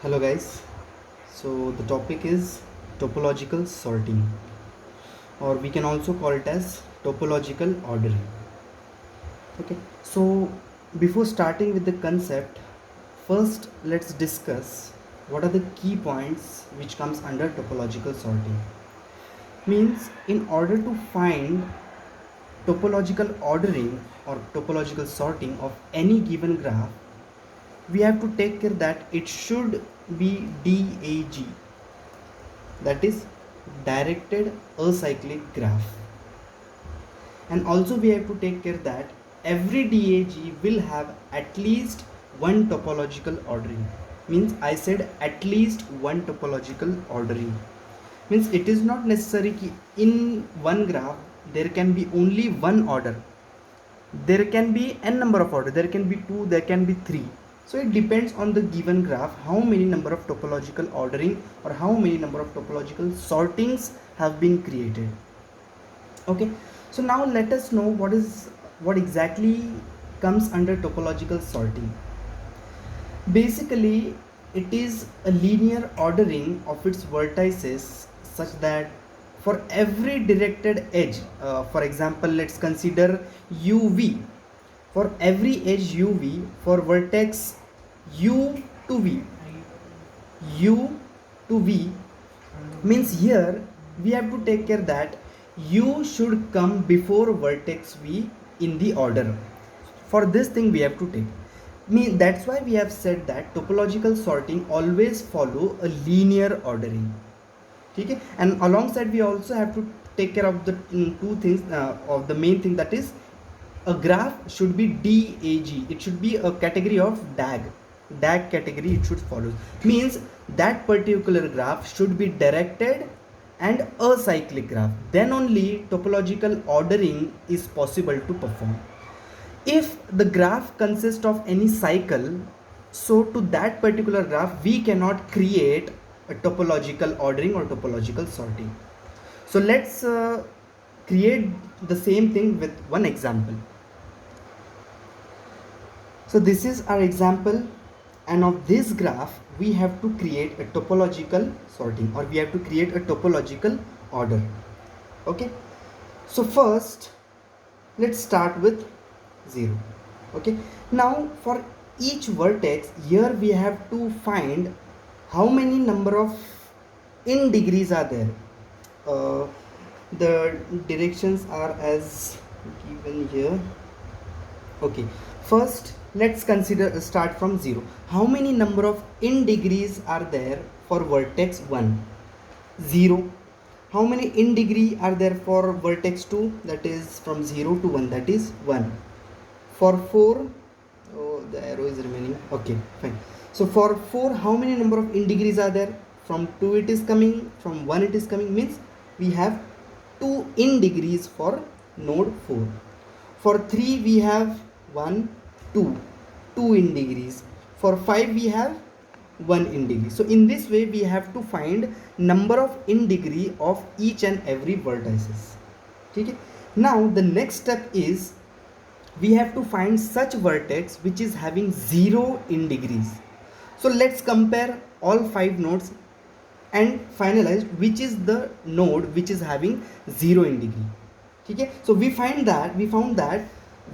Hello guys, so the topic is topological sorting, or we can also call it as topological ordering. Okay, so before starting with the concept, first let's discuss what are the key points which comes under topological sorting. Means in order to find topological ordering or topological sorting of any given graph, we have to take care that it should be DAG, that is directed acyclic graph, and also we have to take care that every DAG will have at least one topological ordering. Means I said at least one topological ordering. Means it is not necessary कि in one graph there can be only one order. There can be n number of order, there can be 2, there can be 3. So it depends on the given graph how many number of topological ordering or how many number of topological sortings have been created. Okay, so now let us know what exactly comes under topological sorting. Basically it is a linear ordering of its vertices such that for every directed edge, for example let's consider uv, for every edge uv, for vertex u to v, u to v, means here we have to take care that u should come before vertex v in the order. For this thing we have to take, that's why we have said that topological sorting always follow a linear ordering. Okay, and alongside we also have to take care of the two things, of the main thing, that is a graph should be DAG, it should be a category of DAG category it should follow. Means that particular graph should be directed and acyclic graph, then only topological ordering is possible to perform. If the graph consists of any cycle, so to that particular graph we cannot create a topological ordering or topological sorting. So let's create the same thing with one example. So this is our example, and of this graph we have to create a topological sorting, or we have to create a topological order. Okay, so first let's start with 0. Okay, now for each vertex here we have to find how many number of in degrees are there. The directions are as given here. Okay, first let's consider start from 0. How many number of in degrees are there for vertex 1? 0. How many in degree are there for vertex 2? That is from 0 to 1, that is 1. For 4, oh the arrow is remaining, okay fine. So for 4 how many number of in degrees are there? From 2 it is coming, from 1 it is coming, means we have 2 in degrees for node 4. For 3 we have 1 2 in degrees. For 5 we have 1 in degree. So in this way we have to find number of in degree of each and every vertices. Okay, now the next step is we have to find such vertex which is having 0 in degrees. So let's compare all 5 nodes and finalize which is the node which is having 0 in degree. Okay, so we found that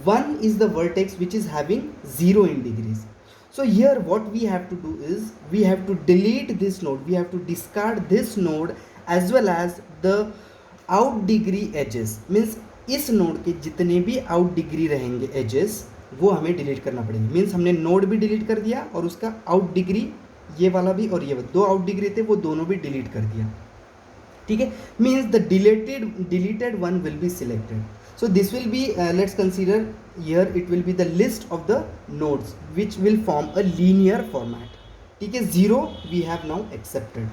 1 is the vertex which is having 0 in degrees. So here what we have to do is we have to delete this node, we have to discard this node as well as the out degree edges. Means इस node के जितने भी out degree रहेंगे edges वो हमें delete करना पड़ेंगे. Means हमने नोड भी डिलीट कर दिया और उसका आउट डिग्री ये वाला भी और ये दो आउट डिग्री थे वो दोनों भी डिलीट कर दिया. ठीक है, means the deleted one will be selected. So this will be let's consider here it will be the list of the nodes which will form a linear format. ठीक है, 0 we have now accepted.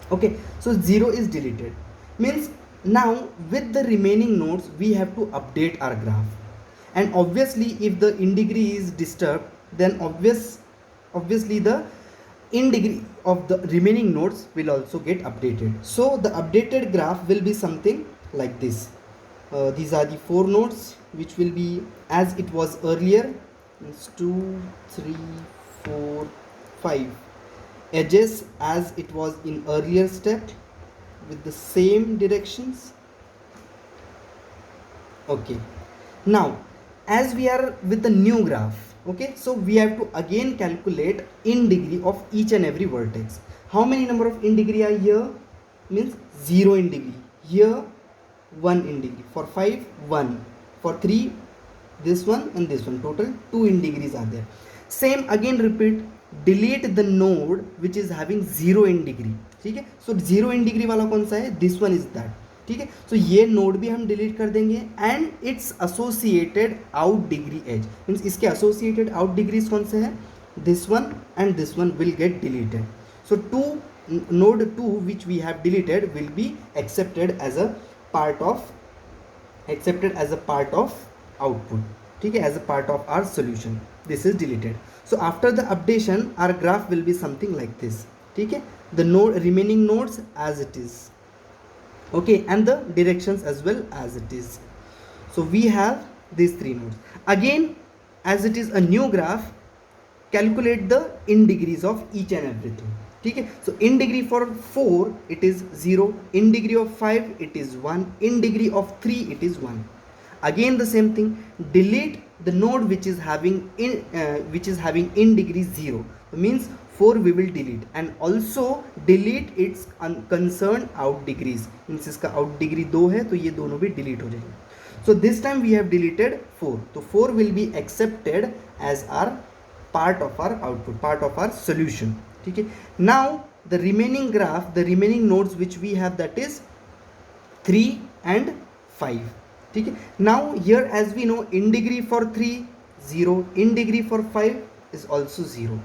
Okay, so 0 is deleted. Means now with the remaining nodes we have to update our graph, and obviously if the in degree is disturbed then obviously the in degree of the remaining nodes will also get updated. So the updated graph will be something like this. These are the 4 nodes which will be as it was earlier. It's 2 3 4 5. edges as it was in earlier step with the same directions. Okay, now as we are with the new graph, okay, so we have to again calculate in degree of each and every vertex. How many number of in degree are here? Means 0 in degree. Here 1 in degree. For 5 1, for 3 this one and this one, total 2 in degrees are there. Same again repeat, delete the node which is having 0 in degree. ठीक है, so 0 in degree वाला कौन सा है? This one is that. ठीक है, so ये node भी हम डिलीट कर देंगे and it's associated out degree edge, means इसके एसोसिएटेड आउट डिग्रीज कौन से हैं? This one and this one will get deleted. So to node 2 which we have deleted will be accepted as a part of output. ठीक है, as a part of our solution. This is deleted. So after the updation our graph will be something like this. ठीक है, the node remaining nodes as it is. Okay, and the directions as well as it is. So we have these 3 nodes. Again, as it is a new graph, calculate the in degrees of each and everything. ठीक है, so in degree for 4 it is 0, in degree of 5 it is 1, in degree of 3 it is 1. Again the same thing, delete the node which is having in degree 0, means 4 we will delete, and also delete its concerned out degrees, means इसका out degree 2 है तो ये दोनों भी delete हो जाएंगे. So this time we have deleted 4, so 4 will be accepted as our part of our output, part of our solution. ठीक है, now the remaining graph, the remaining nodes which we have, that is 3 and 5. ठीक है, now here as we know in degree for 3 0, in degree for 5 is also 0.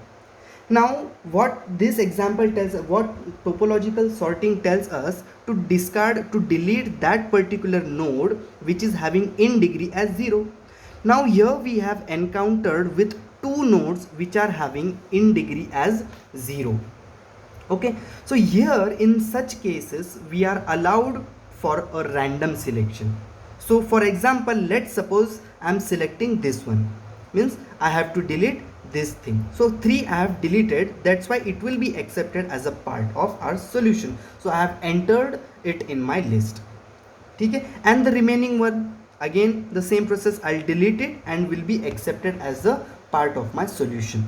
Now what this example tells, what topological sorting tells us, to discard, to delete that particular node which is having in degree as 0. Now here we have encountered with 2 nodes which are having in degree as 0. Okay, so here in such cases we are allowed for a random selection. So for example, let's suppose I am selecting this one, means I have to delete this thing. So 3 I have deleted, that's why it will be accepted as a part of our solution. So I have entered it in my list. ठीक है, and the remaining one, again the same process, I'll delete it and will be accepted as a part of my solution.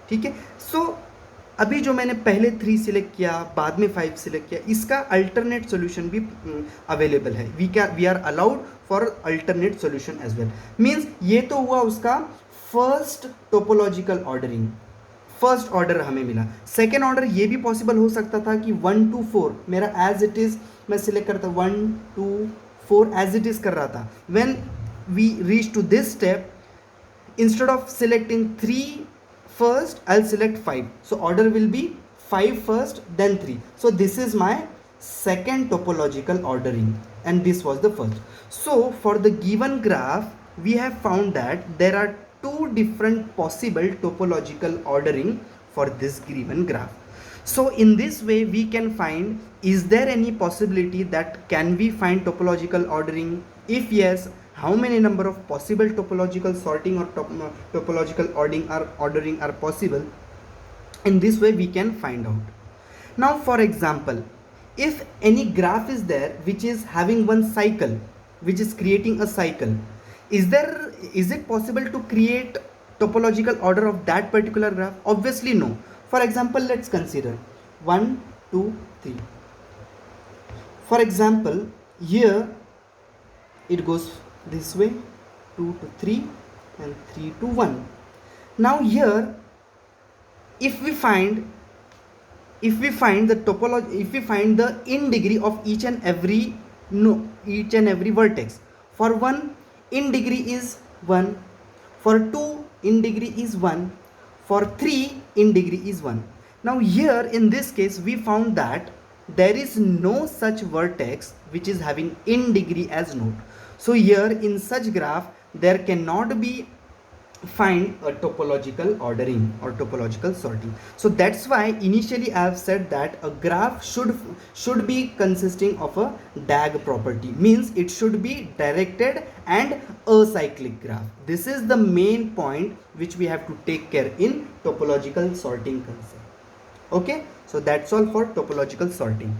ठीक है, so अभी जो मैंने पहले 3 select किया, बाद में 5 सिलेक्ट किया, इसका अल्टरनेट सोल्यूशन भी अवेलेबल है. We are allowed for alternate solution as well. Means ये तो हुआ उसका first topological ordering, first order हमें मिला. सेकेंड ऑर्डर ये भी पॉसिबल हो सकता था कि 1 to 4 मेरा एज इट इज़ मैं सिलेक्ट करता, 1 2 4 एज इट इज़ कर रहा था. When we reach to this step, instead of selecting 3 first, I'll select 5. So order will be 5 first, then 3. So this is my second topological ordering, and this was the first. So for the given graph, we have found that there are 2 different possible topological ordering for this given graph. So in this way we can find, is there any possibility that can we find topological ordering? If yes, how many number of possible topological sorting or topological ordering are possible? In this way we can find out. Now for example, if any graph is there which is having one cycle, which is creating a cycle, is it possible to create topological order of that particular graph? Obviously no. For example, let's consider 1 2 3. For example, here it goes this way, 2 to 3 and 3 to 1. Now here if we find the topology, if we find the in degree of each and every vertex, for 1 in degree is 1, for 2 in degree is 1, for 3 in degree is 1. Now here in this case we found that there is no such vertex which is having in degree as node. So here in such graph there cannot be find a topological ordering or topological sorting. So that's why initially I have said that a graph should be consisting of a DAG property, means it should be directed and acyclic graph. This is the main point which we have to take care in topological sorting concept. Okay, so that's all for topological sorting.